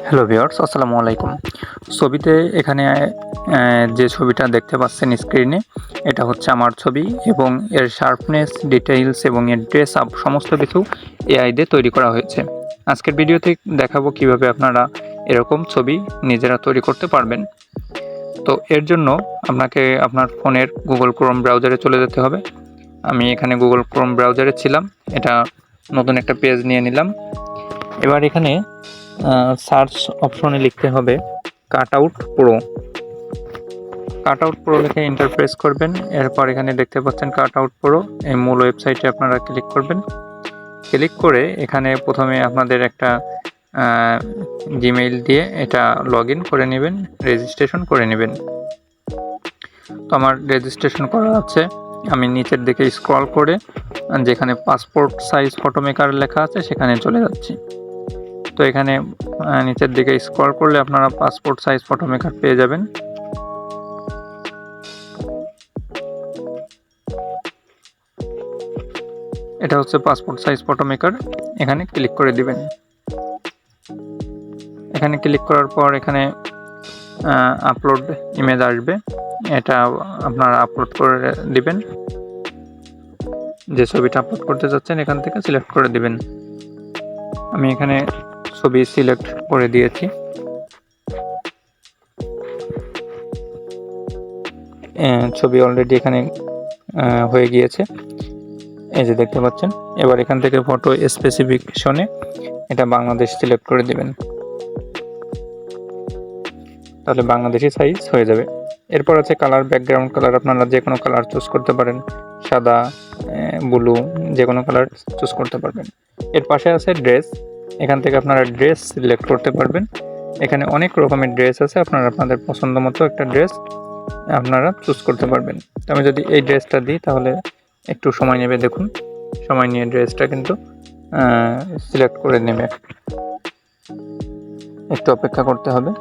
Hello viewers, আসসালামু আলাইকুম। ছবিতে এখানে যে ছবিটা দেখতে পাচ্ছেন স্ক্রিনে, এটা হচ্ছে আমার ছবি এবং এর শার্পনেস, ডিটেইলস এবং এর ড্রেস আপ সমস্ত কিছু এআই দিয়ে তৈরি করা হয়েছে। আজকের ভিডিওতে দেখাবো কিভাবে আপনারা এরকম ছবি নিজেরা তৈরি করতে পারবেন। তো এর জন্য আপনাকে আপনার ফোনের গুগল ক্রোম ব্রাউজারে চলে যেতে হবে। আমি এখানে গুগল ক্রোম ব্রাউজারে ছিলাম, এটা নতুন একটা পেজ নিয়ে নিলাম। এবার এখানে সার্চ অপশনে লিখতে হবে কাটআউট প্রো। কাটআউট প্রো লিখে এন্টার প্রেস করবেন। এরপর এখানে দেখতে পাচ্ছেন কাটআউট প্রো, এই মূল ওয়েবসাইটে আপনারা ক্লিক করবেন। ক্লিক করে এখানে প্রথমে আপনাদের একটা জিমেইল দিয়ে এটা লগ ইন করে নেবেন, রেজিস্ট্রেশন করে নেবেন। তো আমার রেজিস্ট্রেশন করা আছে। আমি নিচের দিকে স্ক্রল করে যেখানে পাসপোর্ট সাইজ ফটো মেকার লেখা আছে সেখানে চলে যাচ্ছি। তো এখানে নিচের দিকে স্ক্রল করলে আপনারা পাসপোর্ট সাইজ ফটো মেকার পেয়ে যাবেন। এটা হচ্ছে পাসপোর্ট সাইজ ফটো মেকার, এখানে ক্লিক করে দিবেন। এখানে ক্লিক করার পর এখানে আপলোড ইমেজ আসবে, এটা আপনারা আপলোড করে দিবেন। যে ছবিটা আপলোড করতে যাচ্ছেন এখান থেকে সিলেক্ট করে দিবেন। আমি এখানে ছবি সিলেক্ট করে দিয়েছি। ছবি অলরেডি এখানে হয়ে গিয়েছে, এই যে দেখতে পাচ্ছেন। এবার এখান থেকে ফটো স্পেসিফিকেশনে এটা বাংলাদেশ সিলেক্ট করে দিবেন, তাহলে বাংলাদেশি সাইজ হয়ে যাবে। এরপর আছে কালার, ব্যাকগ্রাউন্ড কালার আপনারা যে কোনো কালার চুজ করতে পারেন, সাদা, ব্লু, যে কোনো কালার চুজ করতে পারবেন। এর পাশে আছে ড্রেস, এখান থেকে আপনারা ড্রেস সিলেক্ট করতে পারবেন। এখানে অনেক রকমের ড্রেস আছে, আপনারা আপনাদের পছন্দ মতো একটা ড্রেস আপনারা চুজ করতে পারবেন। তো আমি যদি এই ড্রেসটা দিই তাহলে একটু সময় নেবে, দেখুন সময় নিয়ে ড্রেসটা কিন্তু সিলেক্ট করে নেবে, একটু অপেক্ষা করতে হবে।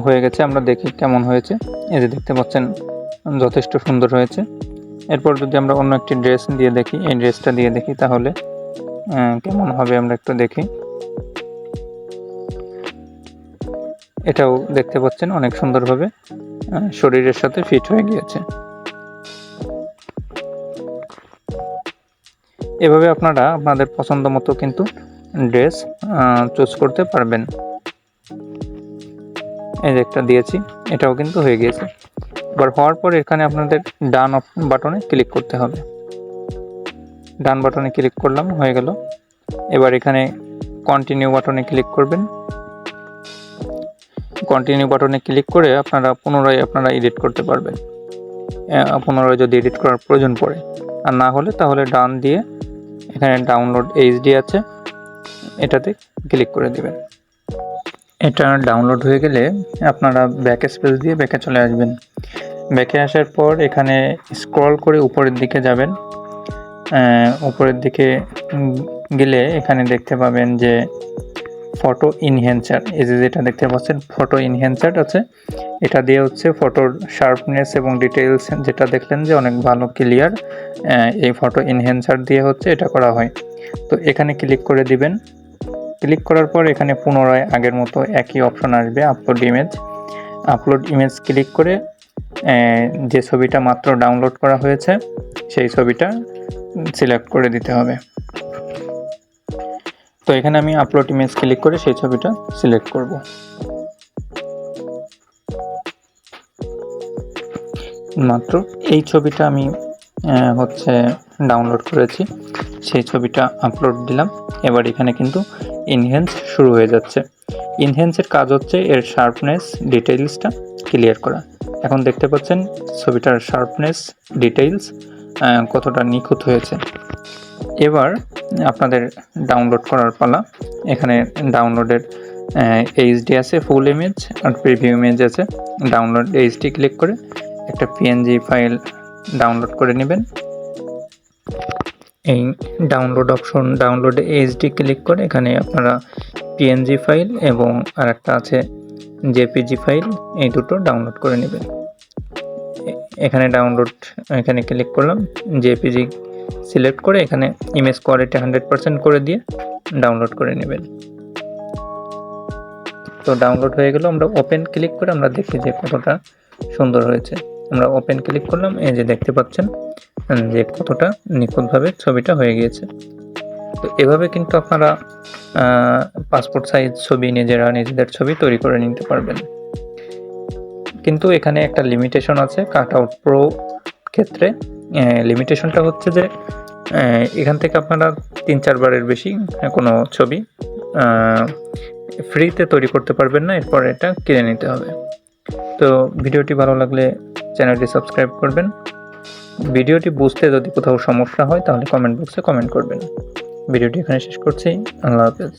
হয়ে গেছে, আমরা দেখি কেমন হয়েছে। এই যে দেখতে পাচ্ছেন যথেষ্ট সুন্দর হয়েছে। এরপর যদি আমরা অন্য একটি ড্রেস দিয়ে দেখি, এই ড্রেসটা দিয়ে দেখি তাহলে কেমন হবে আমরা একটু দেখি। এটাও দেখতে পাচ্ছেন অনেক সুন্দরভাবে শরীরের সাথে ফিট হয়ে গিয়েছে। এভাবে আপনারা আপনাদের পছন্দ মতো কিন্তু ড্রেস চুজ করতে পারবেন। এই যে একটা দিয়েছি, এটাও কিন্তু হয়ে গিয়েছে। এবার হওয়ার পর এখানে আপনাদের ডান বাটনে ক্লিক করতে হবে। ডান বাটনে ক্লিক করলাম, হয়ে গেল। এবার এখানে কন্টিনিউ বাটনে ক্লিক করবেন। কন্টিনিউ বাটনে ক্লিক করে আপনারা পুনরায় এডিট করতে পারবেন, পুনরায় যদি এডিট করার প্রয়োজন পড়ে। আর না হলে তাহলে ডান দিয়ে এখানে ডাউনলোড এইচডি আছে, এটাতে ক্লিক করে দিবেন। এটা ডাউনলোড হয়ে গেলে আপনারা ব্যাক স্পেস দিয়ে ব্যাকে চলে আসবেন। ব্যাকে আসার পর এখানে স্ক্রল করে উপরের দিকে যাবেন। উপরের দিকে গেলে এখানে দেখতে পাবেন যে ফটো ইনহ্যান্সার, এই যে যেটা দেখতে পাচ্ছেন ফটো ইনহ্যান্সার আছে, এটা দিয়ে হচ্ছে ফটোর শার্পনেস এবং ডিটেইলস যেটা দেখলেন যে অনেক ভালো ক্লিয়ার, এই ফটো ইনহ্যান্সার দিয়ে হচ্ছে এটা করা হয়। তো এখানে ক্লিক করে দিবেন। ক্লিক করার পর এখানে পুনরায় আগের মতো একই অপশন আসবে, upload image. Upload image click করে যে ছবিটা মাত্র ডাউনলোড করা হয়েছে সেই ছবিটা সিলেক্ট করে দিতে হবে। তো এখানে আমি আপলোড ইমেজ ক্লিক করে সেই ছবিটা সিলেক্ট করব। মাত্র এই ছবিটা আমি হচ্ছে ডাউনলোড করেছি, সেই ছবিটা আপলোড দিলাম। এবার এখানে কিন্তু ইনহ্যান্স শুরু হয়ে যাচ্ছে। ইনহ্যান্সের কাজ হচ্ছে এর শার্পনেস, ডিটেইলসটা ক্লিয়ার করা। এখন দেখতে পাচ্ছেন ছবিটার শার্পনেস, ডিটেইলস কতটা নিখুঁত হয়েছে। এবার আপনাদের ডাউনলোড করার পালা। এখানে ডাউনলোডের এইচডি আছে, ফুল ইমেজ আর প্রিভিউ ইমেজ আছে। ডাউনলোড এইচডি ক্লিক করে একটা পিএনজি ফাইল ডাউনলোড করে নেবেন। এই download option, download HD click করে এখানে আপনারা পিএনজি ফাইল এবং আরেকটা আছে জেপিজি ফাইল, এই দুটো ডাউনলোড করে নেবেন। এখানে ডাউনলোড, এখানে ক্লিক করলাম, জেপিজি সিলেক্ট করে এখানে ইমেজ কোয়ালিটি 100% করে দিয়ে ডাউনলোড করে নেবেন। তো ডাউনলোড হয়ে গেল, আমরা ওপেন ক্লিক করে আমরা দেখি যে কতটা সুন্দর হয়েছে। আমরা ওপেন ক্লিক করলাম, এই যে দেখতে পাচ্ছেন যে কতটা নিখুঁতভাবে ছবিটা হয়ে গিয়েছে। তো এভাবে কিন্তু আপনারা পাসপোর্ট সাইজ ছবি নিজেদের ছবি তৈরি করে নিতে পারবেন। কিন্তু এখানে একটা লিমিটেশন আছে কাটআউট প্রো ক্ষেত্রে। লিমিটেশনটা হচ্ছে যে এখান থেকে আপনারা 3-4 বারের বেশি কোনো ছবি ফ্রিতে তৈরি করতে পারবেন না, এরপর এটা কিনে নিতে হবে। তো ভিডিওটি ভালো লাগলে চ্যানেলটি সাবস্ক্রাইব করবেন। ভিডিওটি বুঝতে যদি কোথাও সমস্যা হয় তাহলে কমেন্ট বক্সে কমেন্ট করবেন। ভিডিওটি এখানে শেষ করছি। আল্লাহ হাফেজ।